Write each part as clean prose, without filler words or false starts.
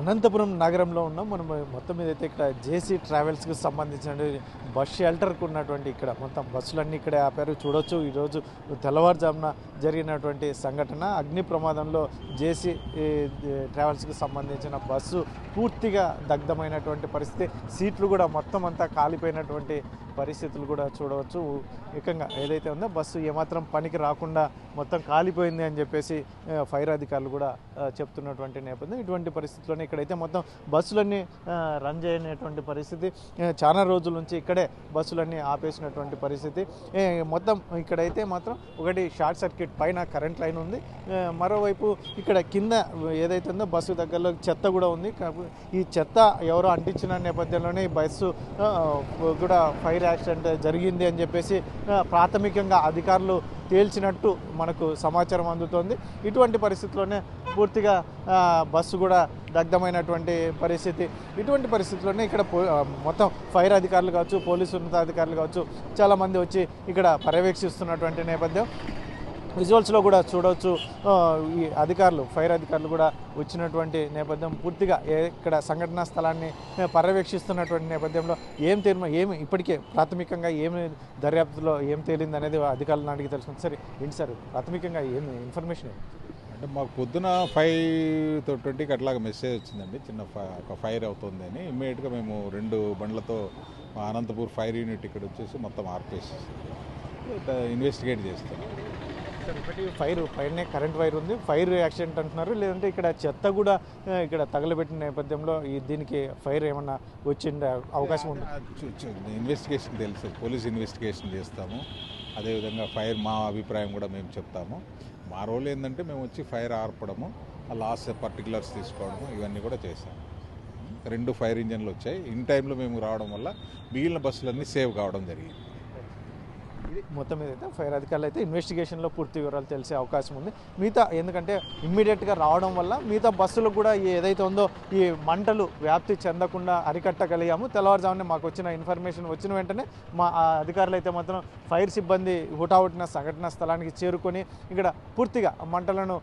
అనంతపురం నగరంలో ఉన్నాం. మనం మొత్తం మీద అయితే ఇక్కడ జేసీ ట్రావెల్స్కి సంబంధించిన బస్ షెల్టర్కి ఉన్నటువంటి ఇక్కడ మొత్తం బస్సులన్నీ ఇక్కడే ఆపారు. చూడొచ్చు ఈరోజు తెల్లవారుజామున జరిగినటువంటి సంఘటన అగ్ని ప్రమాదంలో జేసీ ట్రావెల్స్కి సంబంధించిన బస్సు పూర్తిగా దగ్ధమైనటువంటి పరిస్థితి. సీట్లు కూడా మొత్తం అంతా కాలిపోయినటువంటి పరిస్థితులు కూడా చూడవచ్చు. ఏకంగా ఏదైతే ఉందో బస్సు ఏమాత్రం పనికి రాకుండా మొత్తం కాలిపోయింది అని చెప్పేసి ఫైర్ అధికారులు కూడా చెప్తున్నటువంటి నేపథ్యం. ఇటువంటి పరిస్థితుల్లోనే ఇక్కడైతే మొత్తం బస్సులన్నీ రన్ చేయనటువంటి పరిస్థితి. చాలా రోజుల నుంచి ఇక్కడే బస్సులన్నీ ఆపేసినటువంటి పరిస్థితి. మొత్తం ఇక్కడైతే మాత్రం ఒకటి షార్ట్ సర్క్యూట్ పైన కరెంట్ లైన్ ఉంది, మరోవైపు ఇక్కడ కింద ఏదైతే ఉందో బస్సు దగ్గరలో చెత్త కూడా ఉంది. ఈ చెత్త ఎవరో అంటించిన నేపథ్యంలోనే ఈ బస్సు కూడా ఫైర్ యాక్సిడెంట్ జరిగింది అని చెప్పేసి ప్రాథమికంగా అధికారులు తేల్చినట్టు మనకు సమాచారం అందుతోంది. ఇటువంటి పరిస్థితుల్లోనే పూర్తిగా బస్సు కూడా దగ్ధమైనటువంటి పరిస్థితి. ఇటువంటి పరిస్థితుల్లోనే ఇక్కడ మొత్తం ఫైర్ అధికారులు కావచ్చు, పోలీసు ఉన్నతాధికారులు కావచ్చు, చాలామంది వచ్చి ఇక్కడ పర్యవేక్షిస్తున్నటువంటి నేపథ్యం. విజువల్స్లో కూడా చూడవచ్చు ఈ అధికారులు ఫైర్ అధికారులు కూడా వచ్చినటువంటి నేపథ్యం. పూర్తిగా ఇక్కడ సంఘటనా స్థలాన్ని పర్యవేక్షిస్తున్నటువంటి నేపథ్యంలో ఏమి ఇప్పటికే ప్రాథమికంగా ఏమి దర్యాప్తులో ఏం తేలింది అనేది అధికారులను అడిగి తెలుసుకుంది. సరే ఏంటి సార్ ప్రాథమికంగా ఏమి ఇన్ఫర్మేషన్ అంటే మాకు పొద్దున 5:20కి అట్లాగా మెసేజ్ వచ్చిందండి, చిన్న ఒక ఫైర్ అవుతుంది అని. ఇమ్మీడియట్గా మేము 2 బండ్లతో అనంతపూర్ ఫైర్ యూనిట్ ఇక్కడ వచ్చేసి మొత్తం ఆర్పేసి ఇన్వెస్టిగేట్ చేస్తాం. సార్ ఇప్పటి ఫైర్ పైనే కరెంట్ వైర్ ఉంది, ఫైర్ యాక్సిడెంట్ అంటున్నారు, లేదంటే ఇక్కడ చెత్త కూడా ఇక్కడ తగలబెట్టిన నేపథ్యంలో దీనికి ఫైర్ ఏమన్నా వచ్చిండే అవకాశం ఉంది? ఇన్వెస్టిగేషన్ తెలుసు, పోలీస్ ఇన్వెస్టిగేషన్ చేస్తాము. అదేవిధంగా ఫైర్ మా అభిప్రాయం కూడా మేము చెప్తాము. మా రోల్ ఏంటంటే మేము వచ్చి ఫైర్ ఆర్పడము, ఆ లాస్ పర్టికులర్స్ తీసుకోవడము, ఇవన్నీ కూడా చేశాము. 2 ఫైర్ ఇంజన్లు వచ్చాయి. ఇన్ టైంలో మేము రావడం వల్ల మిగిలిన బస్సులన్నీ సేవ్ కావడం జరిగింది. మొత్తం మీద అయితే ఫైర్ అధికారులు అయితే ఇన్వెస్టిగేషన్లో పూర్తి వివరాలు తెలిసే అవకాశం ఉంది. మిగతా ఎందుకంటే ఇమ్మీడియట్గా రావడం వల్ల మిగతా బస్సులకు కూడా ఏదైతే ఉందో ఈ మంటలు వ్యాప్తి చెందకుండా అరికట్టగలిగాము. తెల్లవారుజామునే మాకు వచ్చిన ఇన్ఫర్మేషన్ వచ్చిన వెంటనే మా అధికారులు అయితే మాత్రం ఫైర్ సిబ్బంది హుటాహుటిన సంఘటన స్థలానికి చేరుకొని ఇక్కడ పూర్తిగా మంటలను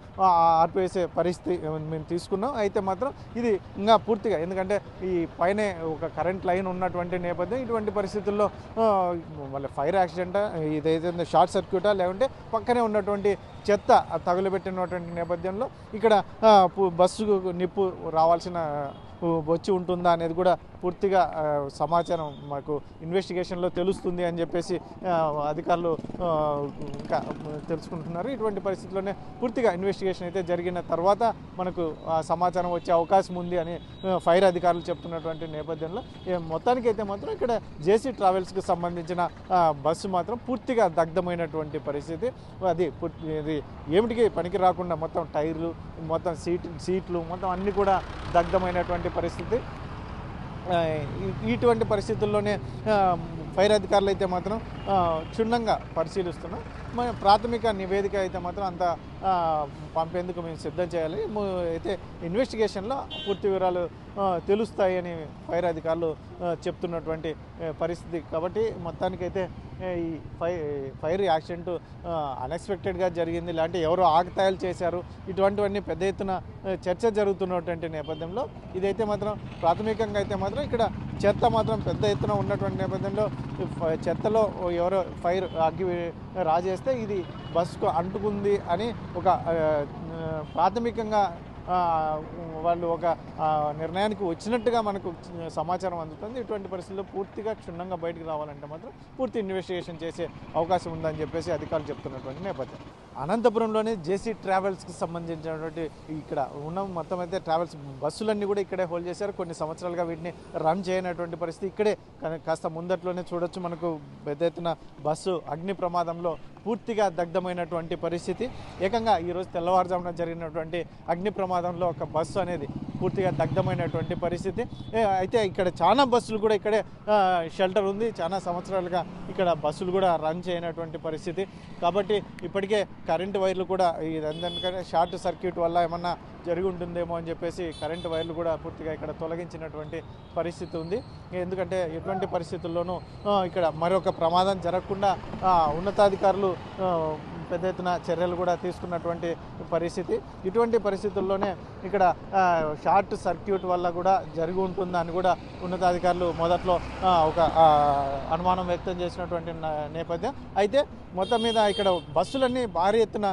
ఆర్పివేసే పరిస్థితి మేము తీసుకున్నాం. అయితే మాత్రం ఇది ఇంకా పూర్తిగా ఎందుకంటే ఈ పైనే ఒక కరెంట్ లైన్ ఉన్నటువంటి నేపథ్యం. ఇటువంటి పరిస్థితుల్లో మళ్ళీ ఫైర్ యాక్సిడెంట్ ఇదైతే షార్ట్ సర్క్యూటా లేకుంటే పక్కనే ఉన్నటువంటి చెత్త తగులుబెట్టినటువంటి నేపథ్యంలో ఇక్కడ బస్సుకు నిప్పు రావాల్సిన వచ్చి ఉంటుందా అనేది కూడా పూర్తిగా సమాచారం మాకు ఇన్వెస్టిగేషన్లో తెలుస్తుంది అని చెప్పేసి అధికారులు ఇంకా తెలుసుకుంటున్నారు. ఇటువంటి పరిస్థితుల్లోనే పూర్తిగా ఇన్వెస్టిగేషన్ అయితే జరిగిన తర్వాత మనకు సమాచారం వచ్చే అవకాశం ఉంది అని ఫైర్ అధికారులు చెప్తున్నటువంటి నేపథ్యంలో మొత్తానికి అయితే మాత్రం ఇక్కడ జేసీ ట్రావెల్స్కి సంబంధించిన బస్సు మాత్రం పూర్తిగా దగ్ధమైనటువంటి పరిస్థితి. అది ఏమిటికి పనికి రాకుండా మొత్తం టైర్లు, మొత్తం సీట్లు మొత్తం అన్నీ కూడా దగ్ధమైనటువంటి పరిస్థితి. ఇటువంటి పరిస్థితుల్లోనే ఫైర్ అధికారులు అయితే మాత్రం క్షుణ్ణంగా పరిశీలిస్తున్నాం. మన ప్రాథమిక నివేదిక అయితే మాత్రం అంతా పంపేందుకు మేము సిద్ధం చేయాలి. అయితే ఇన్వెస్టిగేషన్లో పూర్తి వివరాలు తెలుస్తాయని ఫైర్ అధికారులు చెప్తున్నటువంటి పరిస్థితి. కాబట్టి మొత్తానికైతే ఈ ఫైర్ యాక్సిడెంట్ అన్ఎక్స్పెక్టెడ్గా జరిగింది, ఇలాంటి ఎవరో ఆకతాయిలు చేశారు, ఇటువంటివన్నీ పెద్ద ఎత్తున చర్చ జరుగుతున్నటువంటి నేపథ్యంలో ఇదైతే మాత్రం ప్రాథమికంగా అయితే మాత్రం ఇక్కడ చెత్త మాత్రం పెద్ద ఎత్తున ఉన్నటువంటి నేపథ్యంలో చెత్తలో ఎవరో ఫైర్ అగ్గి రాజేస్తే ఇది బస్సుకు అంటుకుంది అని ఒక ప్రాథమికంగా వాళ్ళు ఒక నిర్ణయానికి వచ్చినట్టుగా మనకు సమాచారం అందుతుంది. ఇటువంటి పరిస్థితుల్లో పూర్తిగా క్షుణ్ణంగా బయటకు రావాలంటే మాత్రం పూర్తి ఇన్వెస్టిగేషన్ చేసే అవకాశం ఉందని చెప్పేసి అధికారులు చెప్తున్నటువంటి నేపథ్యం. అనంతపురంలోనే జేసీ ట్రావెల్స్కి సంబంధించినటువంటి ఇక్కడ ఉన్న మొత్తం అయితే ట్రావెల్స్ బస్సులన్నీ కూడా ఇక్కడే హోల్డ్ చేశారు. కొన్ని సంవత్సరాలుగా వీటిని రన్ చేయనటువంటి పరిస్థితి. ఇక్కడే కాస్త ముందట్లోనే చూడొచ్చు మనకు పెద్ద ఎత్తున బస్సు అగ్ని ప్రమాదంలో పూర్తిగా దగ్ధమైనటువంటి పరిస్థితి. ఏకంగా ఈరోజు తెల్లవారుజామున జరిగినటువంటి అగ్ని ప్రమాదంలో ఒక బస్సు అనేది పూర్తిగా దగ్ధమైనటువంటి పరిస్థితి. అయితే ఇక్కడ చాలా బస్సులు కూడా ఇక్కడే షెల్టర్ ఉంది. చాలా సంవత్సరాలుగా ఇక్కడ బస్సులు కూడా రన్ చేయనటువంటి పరిస్థితి. కాబట్టి ఇప్పటికే కరెంటు వైర్లు కూడా ఇదంతా షార్ట్ సర్క్యూట్ వల్ల ఏమన్నా జరిగి ఉంటుందేమో అని చెప్పేసి కరెంటు వైర్లు కూడా పూర్తిగా ఇక్కడ తొలగించినటువంటి పరిస్థితి ఉంది. ఎందుకంటే ఎటువంటి పరిస్థితుల్లోనూ ఇక్కడ మరొక ప్రమాదం జరగకుండా ఉన్నతాధికారులు పెద్ద ఎత్తున చర్యలు కూడా తీసుకున్నటువంటి పరిస్థితి. ఇటువంటి పరిస్థితుల్లోనే ఇక్కడ షార్ట్ సర్క్యూట్ వల్ల కూడా జరిగి ఉంటుందని కూడా ఉన్నతాధికారులు మొదట్లో ఒక అనుమానం వ్యక్తం చేసినటువంటి నేపథ్యం. అయితే మొత్తం మీద ఇక్కడ బస్సులన్నీ భారీ ఎత్తున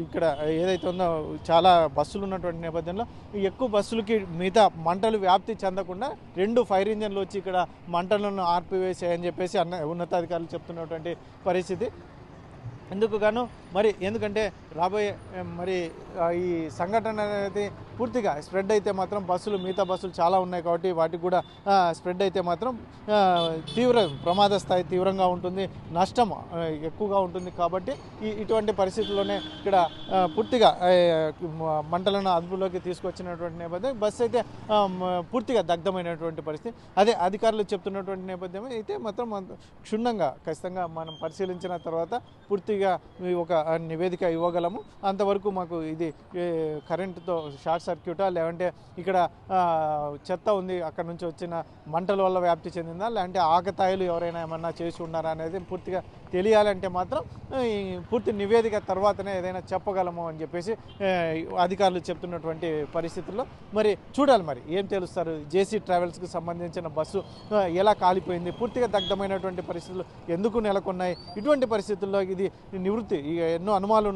ఇక్కడ ఏదైతే ఉందో చాలా బస్సులు ఉన్నటువంటి నేపథ్యంలో ఎక్కువ బస్సులకి మిగతా మంటలు వ్యాప్తి చెందకుండా 2 ఫైర్ ఇంజన్లు వచ్చి ఇక్కడ మంటలను ఆర్పివేసాయని చెప్పేసి ఉన్నతాధికారులు చెప్తున్నటువంటి పరిస్థితి. ఎందుకు గాను ఎందుకంటే రాబోయే ఈ సంఘటన అనేది పూర్తిగా స్ప్రెడ్ అయితే మాత్రం మిగతా బస్సులు చాలా ఉన్నాయి కాబట్టి వాటికి కూడా స్ప్రెడ్ అయితే మాత్రం ప్రమాద స్థాయి తీవ్రంగా ఉంటుంది, నష్టం ఎక్కువగా ఉంటుంది. కాబట్టి ఇటువంటి పరిస్థితుల్లోనే ఇక్కడ పూర్తిగా మంటలను అదుపులోకి తీసుకొచ్చినటువంటి నేపథ్యం. బస్సు అయితే పూర్తిగా దగ్ధమైనటువంటి పరిస్థితి. అదే అధికారులు చెప్తున్నటువంటి నేపథ్యం అయితే మాత్రం క్షుణ్ణంగా ఖచ్చితంగా మనం పరిశీలించిన తర్వాత పూర్తిగా ఒక నివేదిక ఇవ్వగలము. అంతవరకు మాకు ఇది కరెంటుతో షార్ట్ సర్క్యూటా లేదంటే ఇక్కడ చెత్త ఉంది అక్కడ నుంచి వచ్చిన మంటల వల్ల వ్యాప్తి చెందిందా లేదంటే ఆకతాయిలు ఎవరైనా ఏమన్నా చేసి ఉన్నారా అనేది పూర్తిగా తెలియాలంటే మాత్రం పూర్తి నివేదిక తర్వాతనే ఏదైనా చెప్పగలము అని చెప్పేసి అధికారులు చెప్తున్నటువంటి పరిస్థితుల్లో చూడాలి ఏం తెలుస్తారు. జేసీ ట్రావెల్స్కి సంబంధించిన బస్సు ఎలా కాలిపోయింది, పూర్తిగా దగ్ధమైనటువంటి పరిస్థితులు ఎందుకు నెలకొన్నాయి, ఇటువంటి పరిస్థితుల్లో ఇది నివృత్తి ఎన్నో అనుమానాలు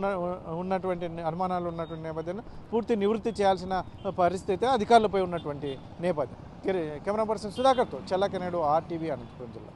ఉన్నటువంటి నేపథ్యంలో పూర్తి నివృత్తి చేయాల్సిన పరిస్థితి అధికారులపై ఉన్నటువంటి నేపథ్యం. కెమెరా పర్సన్ సుధాకర్తో చెల్లకెనాడు RTV అనంతపురం జిల్లా.